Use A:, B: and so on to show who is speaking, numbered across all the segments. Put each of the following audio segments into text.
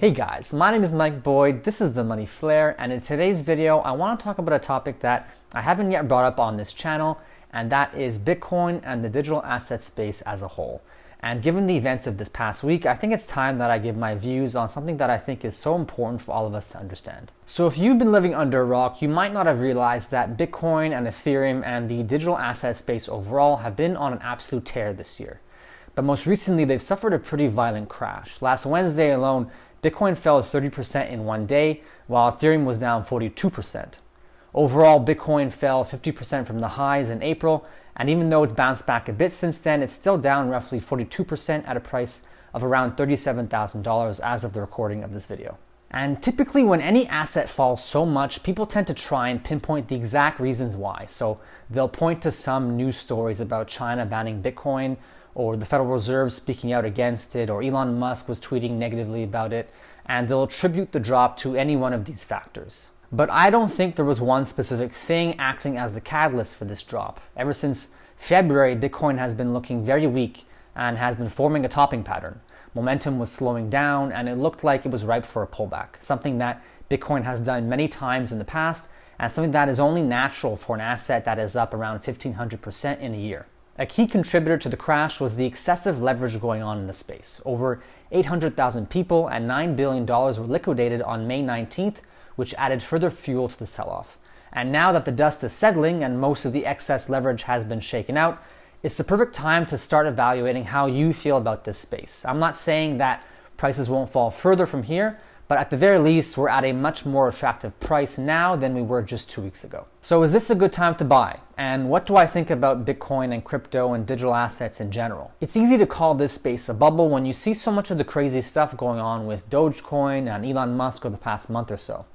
A: Hey guys, my name is Mike Boyd, this is The Money Flare, and in today's video I want to talk about a topic that I haven't yet brought up on this channel, and that is Bitcoin and the digital asset space as a whole. And given the events of this past week, I think it's time that I give my views on something that I think is so important for all of us to understand. So if you've been living under a rock, you might not have realized that Bitcoin and Ethereum and the digital asset space overall have been on an absolute tear this year. But most recently, they've suffered a pretty violent crash. Last Wednesday alone, Bitcoin fell 30% in one day, while Ethereum was down 42%. Overall, Bitcoin fell 50% from the highs in April, and even though it's bounced back a bit since then, it's still down roughly 42% at a price of around $37,000 as of the recording of this video. And typically when any asset falls so much, people tend to try and pinpoint the exact reasons why. So they'll point to some news stories about China banning Bitcoin, or the Federal Reserve speaking out against it, or Elon Musk was tweeting negatively about it, and they'll attribute the drop to any one of these factors. But I don't think there was one specific thing acting as the catalyst for this drop. Ever since February, Bitcoin has been looking very weak and has been forming a topping pattern. Momentum was slowing down and it looked like it was ripe for a pullback, something that Bitcoin has done many times in the past and something that is only natural for an asset that is up around 1,500% in a year. A key contributor to the crash was the excessive leverage going on in the space. Over 800,000 people and $9 billion were liquidated on May 19th, which added further fuel to the sell-off. And now that the dust is settling and most of the excess leverage has been shaken out, it's the perfect time to start evaluating how you feel about this space. I'm not saying that prices won't fall further from here, but at the very least, we're at a much more attractive price now than we were just 2 weeks ago. So is this a good time to buy? And what do I think about Bitcoin and crypto and digital assets in general? It's easy to call this space a bubble when you see so much of the crazy stuff going on with Dogecoin and Elon Musk over the past month or so.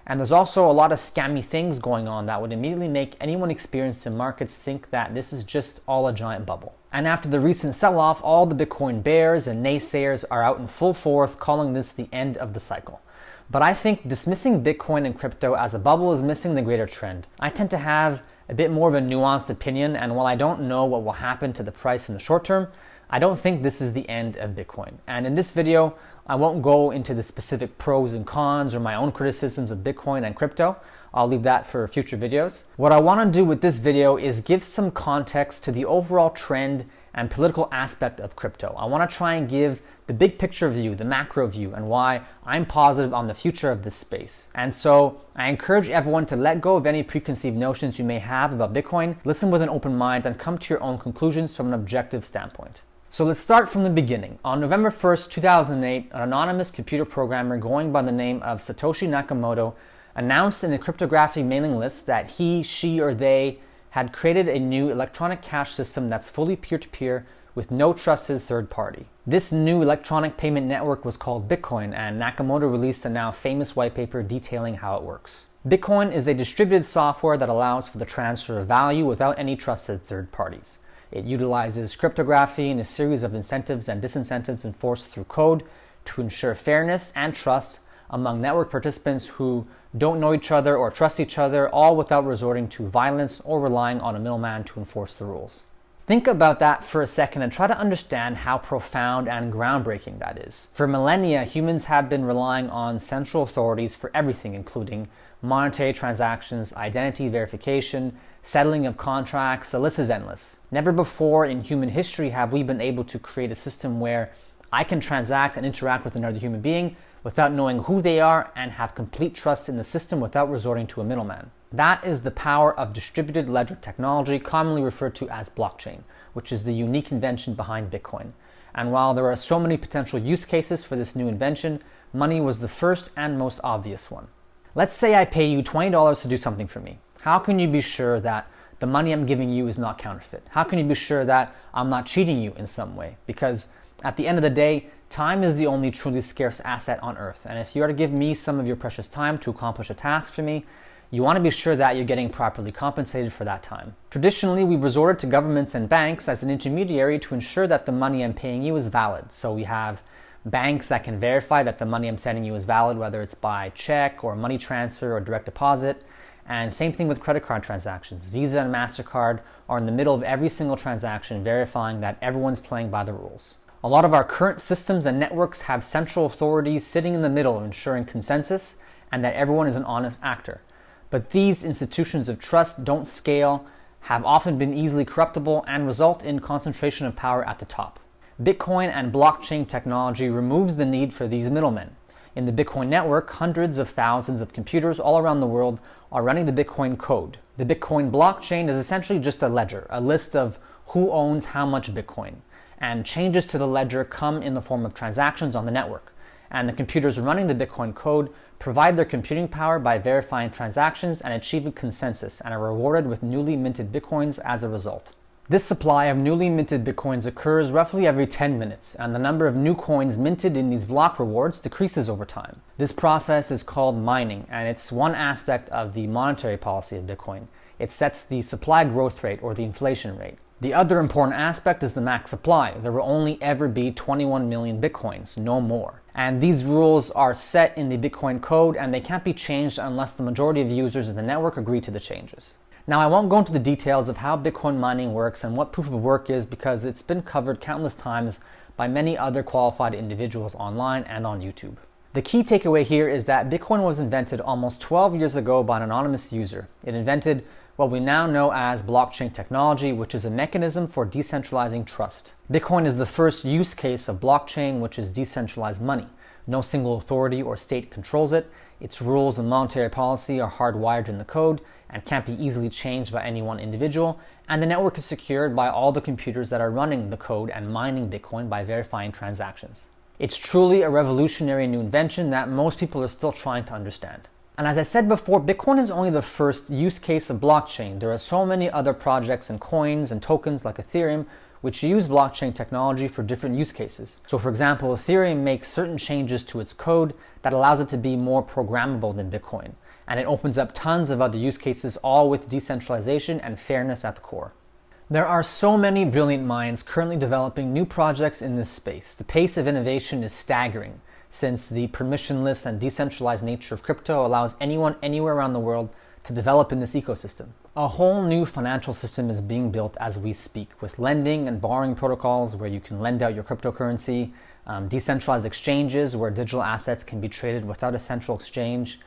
A: And there's also a lot of scammy things going on that would immediately make anyone experienced in markets think that this is just all a giant bubble. And after the recent sell-off, all the Bitcoin bears and naysayers are out in full force calling this the end of the cycle. But I think dismissing Bitcoin and crypto as a bubble is missing the greater trend. I tend to have a bit more of a nuanced opinion, and while I don't know what will happen to the price in the short term, I don't think this is the end of Bitcoin. And in this video, I won't go into the specific pros and cons or my own criticisms of Bitcoin and crypto. I'll leave that for future videos. What I want to do with this video is give some context to the overall trend and political aspect of crypto. I want to try and give the big picture view, the macro view, and why I'm positive on the future of this space. And so I encourage everyone to let go of any preconceived notions you may have about Bitcoin, listen with an open mind, and come to your own conclusions from an objective standpoint. So let's start from the beginning. On November 1st, 2008, an anonymous computer programmer going by the name of Satoshi Nakamoto announced in a cryptography mailing list that he, she, or they had created a new electronic cash system that's fully peer-to-peer with no trusted third party. This new electronic payment network was called Bitcoin, and Nakamoto released a now famous white paper detailing how it works. Bitcoin is a distributed software that allows for the transfer of value without any trusted third parties. It utilizes cryptography and a series of incentives and disincentives enforced through code to ensure fairness and trust among network participants who don't know each other or trust each other, all without resorting to violence or relying on a middleman to enforce the rules. Think about that for a second and try to understand how profound and groundbreaking that is. For millennia, humans have been relying on central authorities for everything, including monetary transactions, identity verification, settling of contracts, the list is endless. Never before in human history have we been able to create a system where I can transact and interact with another human being without knowing who they are and have complete trust in the system without resorting to a middleman. That is the power of distributed ledger technology, commonly referred to as blockchain, which is the unique invention behind Bitcoin. And while there are so many potential use cases for this new invention, money was the first and most obvious one. Let's say I pay you $20 to do something for me. How can you be sure that the money I'm giving you is not counterfeit? How can you be sure that I'm not cheating you in some way? Because at the end of the day, time is the only truly scarce asset on earth. And if you are to give me some of your precious time to accomplish a task for me, you want to be sure that you're getting properly compensated for that time. Traditionally, we've resorted to governments and banks as an intermediary to ensure that the money I'm paying you is valid. So we have banks that can verify that the money I'm sending you is valid, whether it's by check or money transfer or direct deposit. And same thing with credit card transactions. Visa and MasterCard are in the middle of every single transaction verifying that everyone's playing by the rules. A lot of our current systems and networks have central authorities sitting in the middle ensuring consensus and that everyone is an honest actor. But these institutions of trust don't scale, have often been easily corruptible, and result in concentration of power at the top. Bitcoin and blockchain technology removes the need for these middlemen. In the Bitcoin network, hundreds of thousands of computers all around the world are running the Bitcoin code. The Bitcoin blockchain is essentially just a ledger, a list of who owns how much Bitcoin. And changes to the ledger come in the form of transactions on the network. And the computers running the Bitcoin code provide their computing power by verifying transactions and achieving consensus, and are rewarded with newly minted Bitcoins as a result. This supply of newly minted Bitcoins occurs roughly every 10 minutes, and the number of new coins minted in these block rewards decreases over time. This process is called mining, and it's one aspect of the monetary policy of Bitcoin. It sets the supply growth rate, or the inflation rate. The other important aspect is the max supply. There will only ever be 21 million Bitcoins, no more. And these rules are set in the Bitcoin code, and they can't be changed unless the majority of users in the network agree to the changes. Now, I won't go into the details of how Bitcoin mining works and what proof of work is, because it's been covered countless times by many other qualified individuals online and on YouTube. The key takeaway here is that Bitcoin was invented almost 12 years ago by an anonymous user. It invented what we now know as blockchain technology, which is a mechanism for decentralizing trust. Bitcoin is the first use case of blockchain, which is decentralized money. No single authority or state controls it. Its rules and monetary policy are hardwired in the code and can't be easily changed by any one individual, and the network is secured by all the computers that are running the code and mining Bitcoin by verifying transactions. It's truly a revolutionary new invention that most people are still trying to understand. And as I said before, Bitcoin is only the first use case of blockchain. There are so many other projects and coins and tokens like Ethereum which use blockchain technology for different use cases. So for example, Ethereum makes certain changes to its code that allows it to be more programmable than Bitcoin. And it opens up tons of other use cases, all with decentralization and fairness at the core. There are so many brilliant minds currently developing new projects in this space. The pace of innovation is staggering, since the permissionless and decentralized nature of crypto allows anyone anywhere around the world to develop in this ecosystem. A whole new financial system is being built as we speak, with lending and borrowing protocols where you can lend out your cryptocurrency, decentralized exchanges where digital assets can be traded without a central exchange,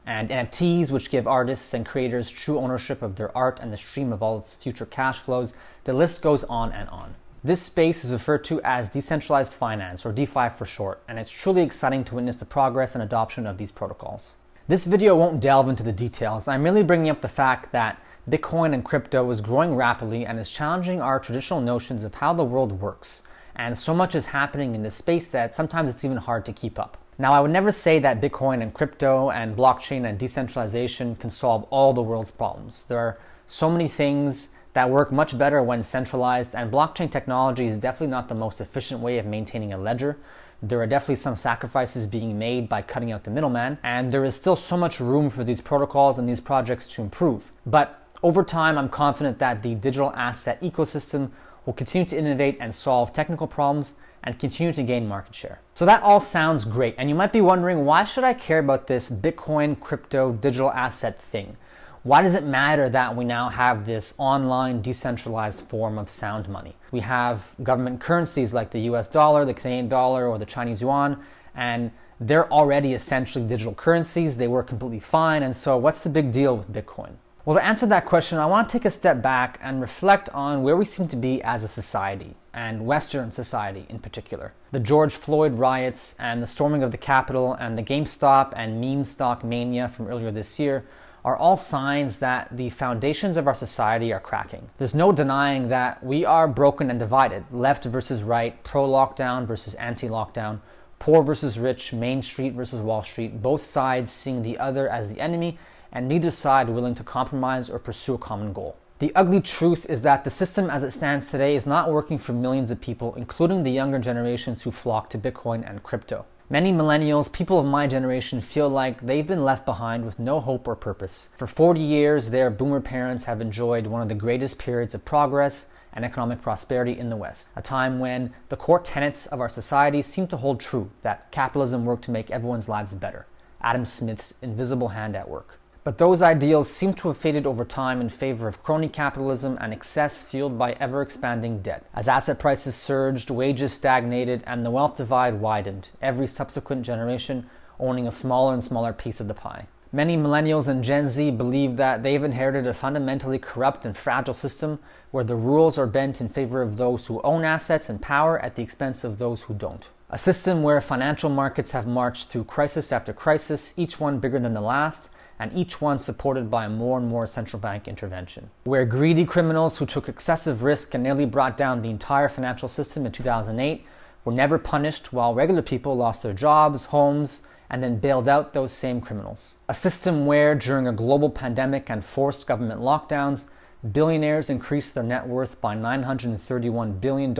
A: and NFTs, which give artists and creators true ownership of their art and the stream of all its future cash flows. The list goes on and on. This space is referred to as decentralized finance, or DeFi for short, and it's truly exciting to witness the progress and adoption of these protocols. This video won't delve into the details. I'm merely bringing up the fact that Bitcoin and crypto is growing rapidly and is challenging our traditional notions of how the world works. And so much is happening in this space that sometimes it's even hard to keep up. Now, I would never say that Bitcoin and crypto and blockchain and decentralization can solve all the world's problems. There are so many things that work much better when centralized, and blockchain technology is definitely not the most efficient way of maintaining a ledger. There are definitely some sacrifices being made by cutting out the middleman, and there is still so much room for these protocols and these projects to improve. But over time, I'm confident that the digital asset ecosystem will continue to innovate and solve technical problems and continue to gain market share. So that all sounds great, and you might be wondering, why should I care about this Bitcoin, crypto, digital asset thing? Why does it matter that we now have this online decentralized form of sound money? We have government currencies like the US dollar, the Canadian dollar, or the Chinese yuan, and they're already essentially digital currencies. They work completely fine, and so what's the big deal with Bitcoin? Well, to answer that question, I want to take a step back and reflect on where we seem to be as a society, and Western society in particular. The George Floyd riots and the storming of the Capitol and the GameStop and meme stock mania from earlier this year are all signs that the foundations of our society are cracking. There's no denying that we are broken and divided, left versus right, pro-lockdown versus anti-lockdown, poor versus rich, Main Street versus Wall Street, both sides seeing the other as the enemy, and neither side willing to compromise or pursue a common goal. The ugly truth is that the system as it stands today is not working for millions of people, including the younger generations who flock to Bitcoin and crypto. Many millennials, people of my generation, feel like they've been left behind with no hope or purpose. For 40 years, their boomer parents have enjoyed one of the greatest periods of progress and economic prosperity in the West, a time when the core tenets of our society seem to hold true, that capitalism worked to make everyone's lives better. Adam Smith's invisible hand at work. But those ideals seem to have faded over time in favor of crony capitalism and excess fueled by ever-expanding debt. As asset prices surged, wages stagnated, and the wealth divide widened, every subsequent generation owning a smaller and smaller piece of the pie. Many millennials and Gen Z believe that they've inherited a fundamentally corrupt and fragile system where the rules are bent in favor of those who own assets and power at the expense of those who don't. A system where financial markets have marched through crisis after crisis, each one bigger than the last, and each one supported by more and more central bank intervention. Where greedy criminals who took excessive risk and nearly brought down the entire financial system in 2008 were never punished, while regular people lost their jobs, homes, and then bailed out those same criminals. A system where, during a global pandemic and forced government lockdowns, billionaires increased their net worth by $931 billion,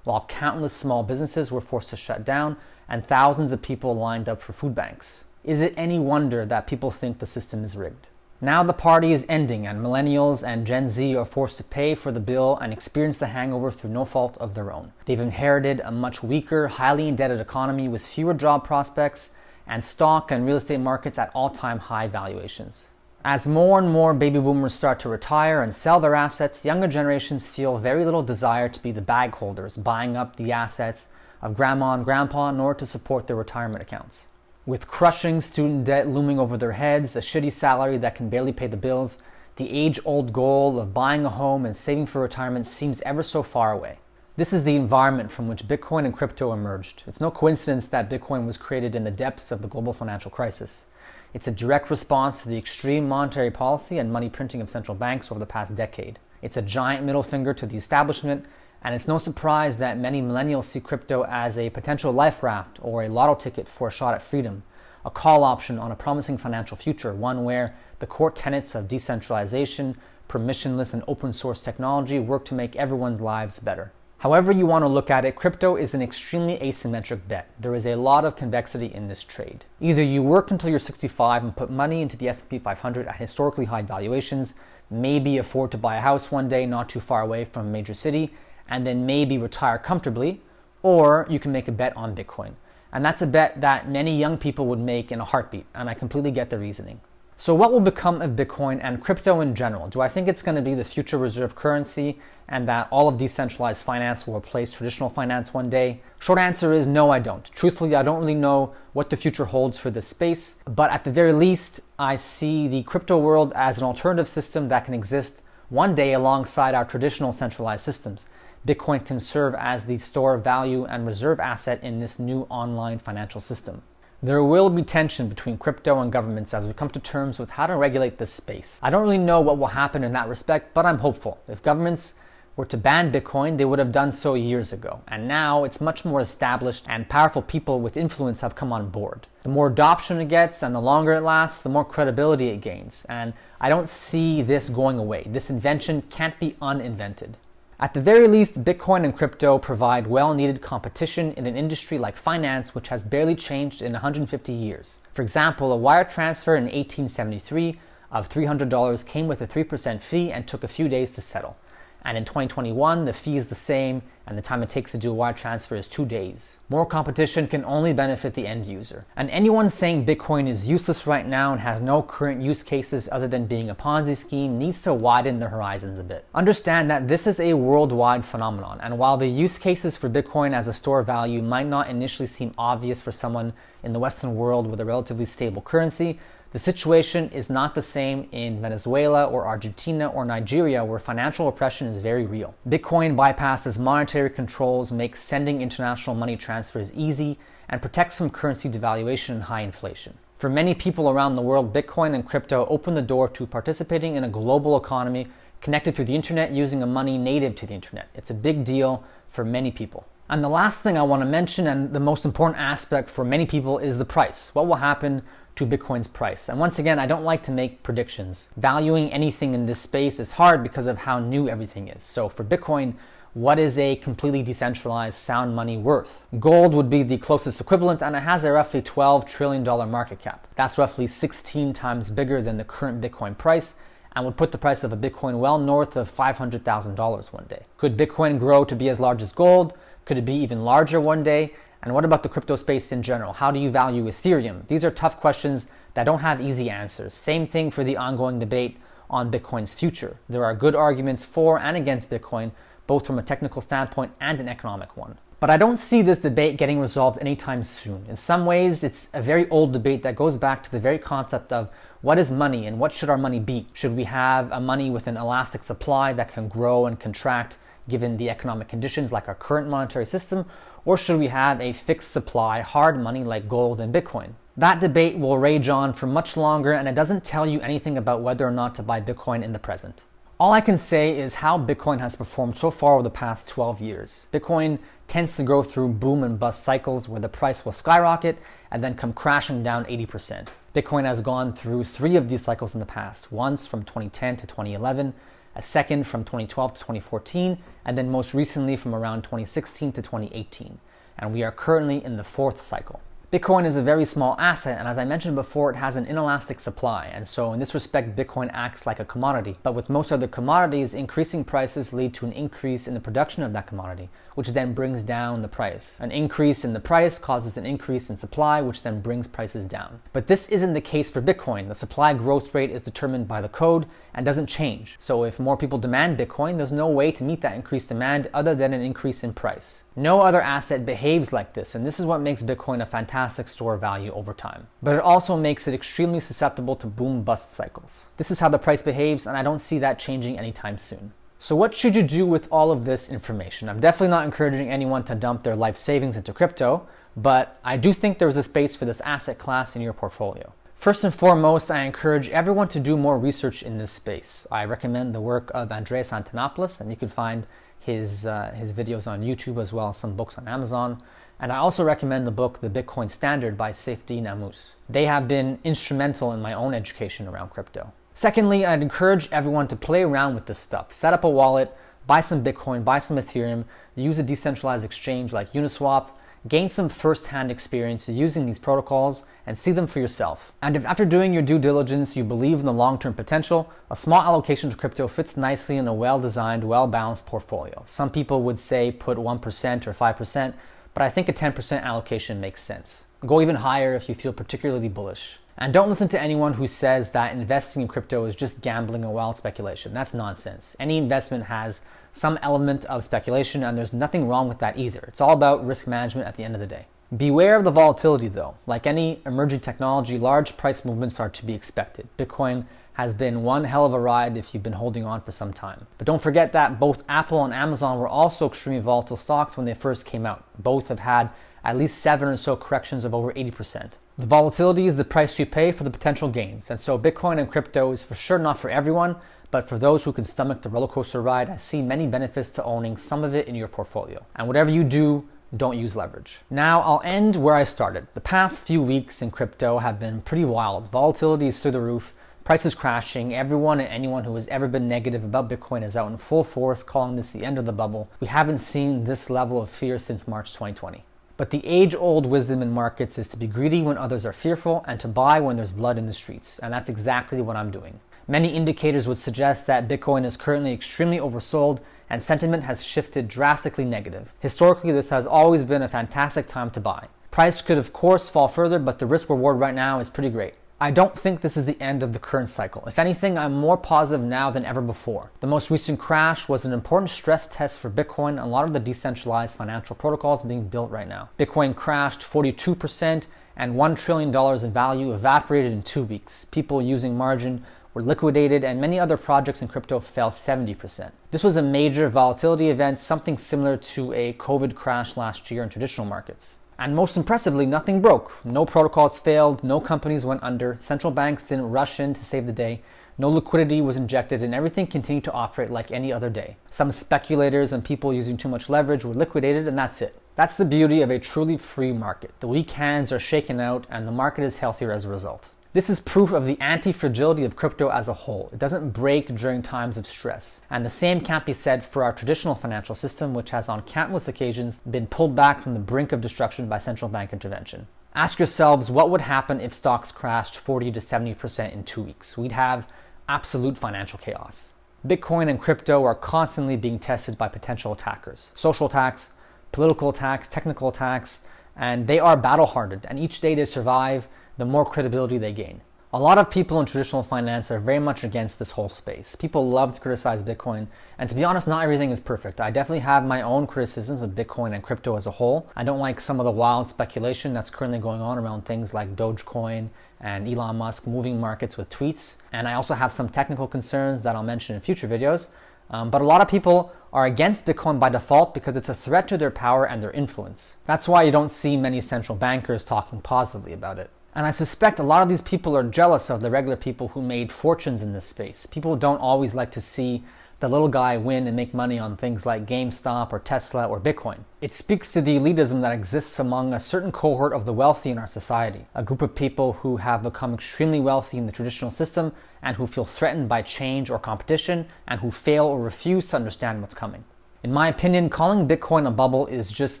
A: while countless small businesses were forced to shut down and thousands of people lined up for food banks. Is it any wonder that people think the system is rigged? Now the party is ending and millennials and Gen Z are forced to pay for the bill and experience the hangover through no fault of their own. They've inherited a much weaker, highly indebted economy with fewer job prospects and stock and real estate markets at all-time high valuations. As more and more baby boomers start to retire and sell their assets, younger generations feel very little desire to be the bag holders, buying up the assets of grandma and grandpa in order to support their retirement accounts. With crushing student debt looming over their heads, a shitty salary that can barely pay the bills, the age-old goal of buying a home and saving for retirement seems ever so far away. This is the environment from which Bitcoin and crypto emerged. It's no coincidence that Bitcoin was created in the depths of the global financial crisis. It's a direct response to the extreme monetary policy and money printing of central banks over the past decade. It's a giant middle finger to the establishment, and it's no surprise that many millennials see crypto as a potential life raft or a lotto ticket for a shot at freedom, a call option on a promising financial future, one where the core tenets of decentralization, permissionless and open source technology work to make everyone's lives better. However you want to look at it, crypto is an extremely asymmetric bet. There is a lot of convexity in this trade. Either you work until you're 65 and put money into the S&P 500 at historically high valuations, maybe afford to buy a house one day not too far away from a major city, and then maybe retire comfortably, or you can make a bet on Bitcoin. And that's a bet that many young people would make in a heartbeat, and I completely get the reasoning. So what will become of Bitcoin and crypto in general? Do I think it's going to be the future reserve currency and that all of decentralized finance will replace traditional finance one day? Short answer is no, I don't. Truthfully, I don't really know what the future holds for this space, but at the very least, I see the crypto world as an alternative system that can exist one day alongside our traditional centralized systems. Bitcoin can serve as the store of value and reserve asset in this new online financial system. There will be tension between crypto and governments as we come to terms with how to regulate this space. I don't really know what will happen in that respect, but I'm hopeful. If governments were to ban Bitcoin, they would have done so years ago. And now it's much more established and powerful people with influence have come on board. The more adoption it gets and the longer it lasts, the more credibility it gains. And I don't see this going away. This invention can't be uninvented. At the very least, Bitcoin and crypto provide well-needed competition in an industry like finance, which has barely changed in 150 years. For example, a wire transfer in 1873 of $300 came with a 3% fee and took a few days to settle. And in 2021, the fee is the same, and the time it takes to do a wire transfer is 2 days. More competition can only benefit the end user. And anyone saying Bitcoin is useless right now and has no current use cases other than being a Ponzi scheme needs to widen their horizons a bit. Understand that this is a worldwide phenomenon, and while the use cases for Bitcoin as a store of value might not initially seem obvious for someone in the Western world with a relatively stable currency, the situation is not the same in Venezuela or Argentina or Nigeria, where financial oppression is very real. Bitcoin bypasses monetary controls, makes sending international money transfers easy, and protects from currency devaluation and high inflation. For many people around the world, Bitcoin and crypto open the door to participating in a global economy connected through the internet using a money native to the internet. It's a big deal for many people. And the last thing I want to mention, and the most important aspect for many people, is the price. What will happen to Bitcoin's price? And once again, I don't like to make predictions. Valuing anything in this space is hard because of how new everything is. So for Bitcoin, what is a completely decentralized sound money worth? Gold would be the closest equivalent, and it has a roughly $12 trillion market cap. That's roughly 16 times bigger than the current Bitcoin price, and would put the price of a Bitcoin well north of $500,000 one day. Could Bitcoin grow to be as large as gold? Could it be even larger one day? And what about the crypto space in general? How do you value Ethereum? These are tough questions that don't have easy answers. Same thing for the ongoing debate on Bitcoin's future. There are good arguments for and against Bitcoin, both from a technical standpoint and an economic one. But I don't see this debate getting resolved anytime soon. In some ways, it's a very old debate that goes back to the very concept of what is money and what should our money be? Should we have a money with an elastic supply that can grow and contract given the economic conditions like our current monetary system? Or should we have a fixed supply, hard money like gold and Bitcoin? That debate will rage on for much longer, and it doesn't tell you anything about whether or not to buy Bitcoin in the present. All I can say is how Bitcoin has performed so far over the past 12 years. Bitcoin tends to go through boom and bust cycles where the price will skyrocket and then come crashing down 80%. Bitcoin has gone through 3 of these cycles in the past, once from 2010 to 2011, a second from 2012 to 2014, and then most recently from around 2016 to 2018. And we are currently in the 4th cycle. Bitcoin is a very small asset, and as I mentioned before, it has an inelastic supply, and so in this respect, Bitcoin acts like a commodity. But with most other commodities, increasing prices lead to an increase in the production of that commodity, which then brings down the price. An increase in the price causes an increase in supply, which then brings prices down. But this isn't the case for Bitcoin. The supply growth rate is determined by the code and doesn't change. So if more people demand Bitcoin, there's no way to meet that increased demand other than an increase in price. No other asset behaves like this, and this is what makes Bitcoin a fantastic store of value over time. But it also makes it extremely susceptible to boom-bust cycles. This is how the price behaves, and I don't see that changing anytime soon. So what should you do with all of this information? I'm definitely not encouraging anyone to dump their life savings into crypto, but I do think there is a space for this asset class in your portfolio. First and foremost, I encourage everyone to do more research in this space. I recommend the work of Andreas Antonopoulos, and you can find his videos on YouTube as well as some books on Amazon. And I also recommend the book, The Bitcoin Standard by Saifedean Ammous. They have been instrumental in my own education around crypto. Secondly, I'd encourage everyone to play around with this stuff. Set up a wallet, buy some Bitcoin, buy some Ethereum, use a decentralized exchange like Uniswap, gain some first-hand experience using these protocols, and see them for yourself. And if after doing your due diligence you believe in the long-term potential, a small allocation to crypto fits nicely in a well-designed, well-balanced portfolio. Some people would say put 1% or 5%, but I think a 10% allocation makes sense. Go even higher if you feel particularly bullish. And don't listen to anyone who says that investing in crypto is just gambling or wild speculation. That's nonsense. Any investment has some element of speculation, and there's nothing wrong with that either. It's all about risk management at the end of the day. Beware of the volatility though. Like any emerging technology, large price movements are to be expected. Bitcoin has been one hell of a ride if you've been holding on for some time. But don't forget that both Apple and Amazon were also extremely volatile stocks when they first came out. Both have had at least 7 or so corrections of over 80%. The volatility is the price you pay for the potential gains, and so Bitcoin and crypto is for sure not for everyone, but for those who can stomach the roller coaster ride, I see many benefits to owning some of it in your portfolio. And whatever you do, don't use leverage. Now I'll end where I started. The past few weeks in crypto have been pretty wild. Volatility is through the roof, prices crashing. Everyone and anyone who has ever been negative about Bitcoin is out in full force calling this the end of the bubble. We haven't seen this level of fear since March 2020. But the age-old wisdom in markets is to be greedy when others are fearful and to buy when there's blood in the streets. And that's exactly what I'm doing. Many indicators would suggest that Bitcoin is currently extremely oversold and sentiment has shifted drastically negative. Historically, this has always been a fantastic time to buy. Price could of course fall further, but the risk reward right now is pretty great. I don't think this is the end of the current cycle. If anything, I'm more positive now than ever before. The most recent crash was an important stress test for Bitcoin and a lot of the decentralized financial protocols being built right now. Bitcoin crashed 42% and $1 trillion in value evaporated in 2 weeks. People using margin were liquidated and many other projects in crypto fell 70%. This was a major volatility event, something similar to a COVID crash last year in traditional markets. And most impressively, nothing broke. No protocols failed, no companies went under, central banks didn't rush in to save the day, no liquidity was injected, and everything continued to operate like any other day. Some speculators and people using too much leverage were liquidated, and that's it. That's the beauty of a truly free market. The weak hands are shaken out, and the market is healthier as a result. This is proof of the anti-fragility of crypto as a whole. It doesn't break during times of stress. And the same can't be said for our traditional financial system, which has on countless occasions been pulled back from the brink of destruction by central bank intervention. Ask yourselves what would happen if stocks crashed 40 to 70% in 2 weeks. We'd have absolute financial chaos. Bitcoin and crypto are constantly being tested by potential attackers. Social attacks, political attacks, technical attacks, and they are battle-hardened. And each day they survive, the more credibility they gain. A lot of people in traditional finance are very much against this whole space. People love to criticize Bitcoin, and to be honest, not everything is perfect. I definitely have my own criticisms of Bitcoin and crypto as a whole. I don't like some of the wild speculation that's currently going on around things like Dogecoin and Elon Musk moving markets with tweets. And I also have some technical concerns that I'll mention in future videos. But a lot of people are against Bitcoin by default because it's a threat to their power and their influence. That's why you don't see many central bankers talking positively about it. And I suspect a lot of these people are jealous of the regular people who made fortunes in this space. People don't always like to see the little guy win and make money on things like GameStop or Tesla or Bitcoin. It speaks to the elitism that exists among a certain cohort of the wealthy in our society, a group of people who have become extremely wealthy in the traditional system and who feel threatened by change or competition and who fail or refuse to understand what's coming. In my opinion, calling Bitcoin a bubble is just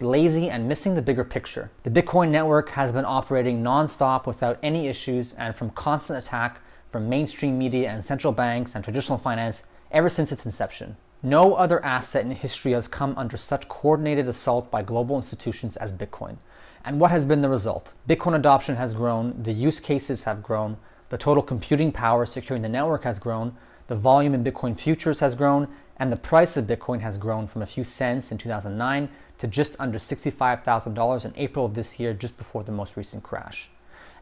A: lazy and missing the bigger picture. The Bitcoin network has been operating non-stop without any issues and from constant attack from mainstream media and central banks and traditional finance ever since its inception. No other asset in history has come under such coordinated assault by global institutions as Bitcoin. And what has been the result? Bitcoin adoption has grown, the use cases have grown, the total computing power securing the network has grown, the volume in Bitcoin futures has grown, and the price of Bitcoin has grown from a few cents in 2009 to just under $65,000 in April of this year, just before the most recent crash.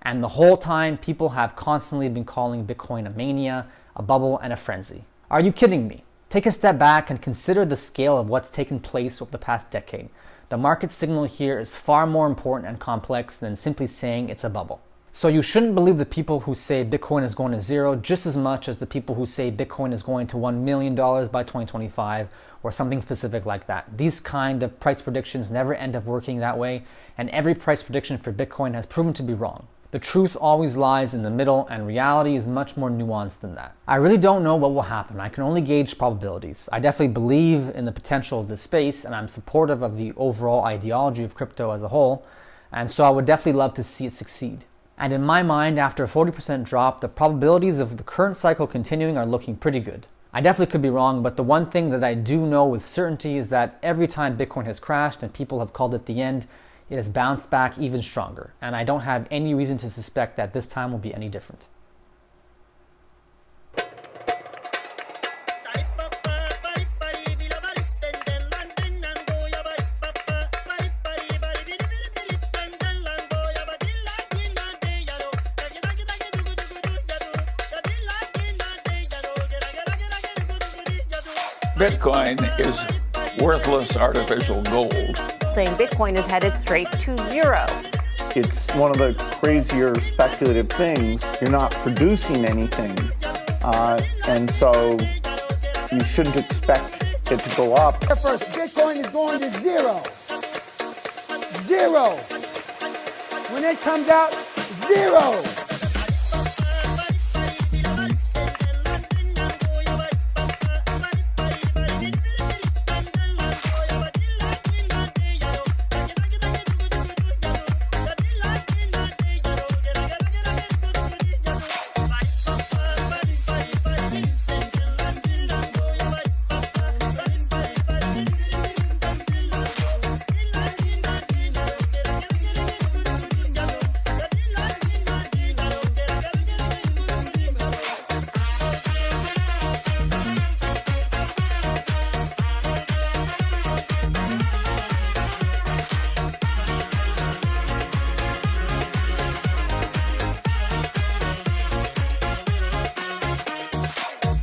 A: And the whole time, people have constantly been calling Bitcoin a mania, a bubble, and a frenzy. Are you kidding me? Take a step back and consider the scale of what's taken place over the past decade. The market signal here is far more important and complex than simply saying it's a bubble. So you shouldn't believe the people who say Bitcoin is going to zero just as much as the people who say Bitcoin is going to $1 million by 2025 or something specific like that. These kind of price predictions never end up working that way, and every price prediction for Bitcoin has proven to be wrong. The truth always lies in the middle, and reality is much more nuanced than that. I really don't know what will happen. I can only gauge probabilities. I definitely believe in the potential of this space, and I'm supportive of the overall ideology of crypto as a whole, and so I would definitely love to see it succeed. And in my mind, after a 40% drop, the probabilities of the current cycle continuing are looking pretty good. I definitely could be wrong, but the one thing that I do know with certainty is that every time Bitcoin has crashed and people have called it the end, it has bounced back even stronger. And I don't have any reason to suspect that this time will be any different.
B: Bitcoin is worthless artificial gold.
C: Saying Bitcoin is headed straight to zero.
D: It's one of the crazier speculative things. You're not producing anything. And so you shouldn't expect it to go up.
E: First, Bitcoin is going to zero. Zero. When it comes out, zero.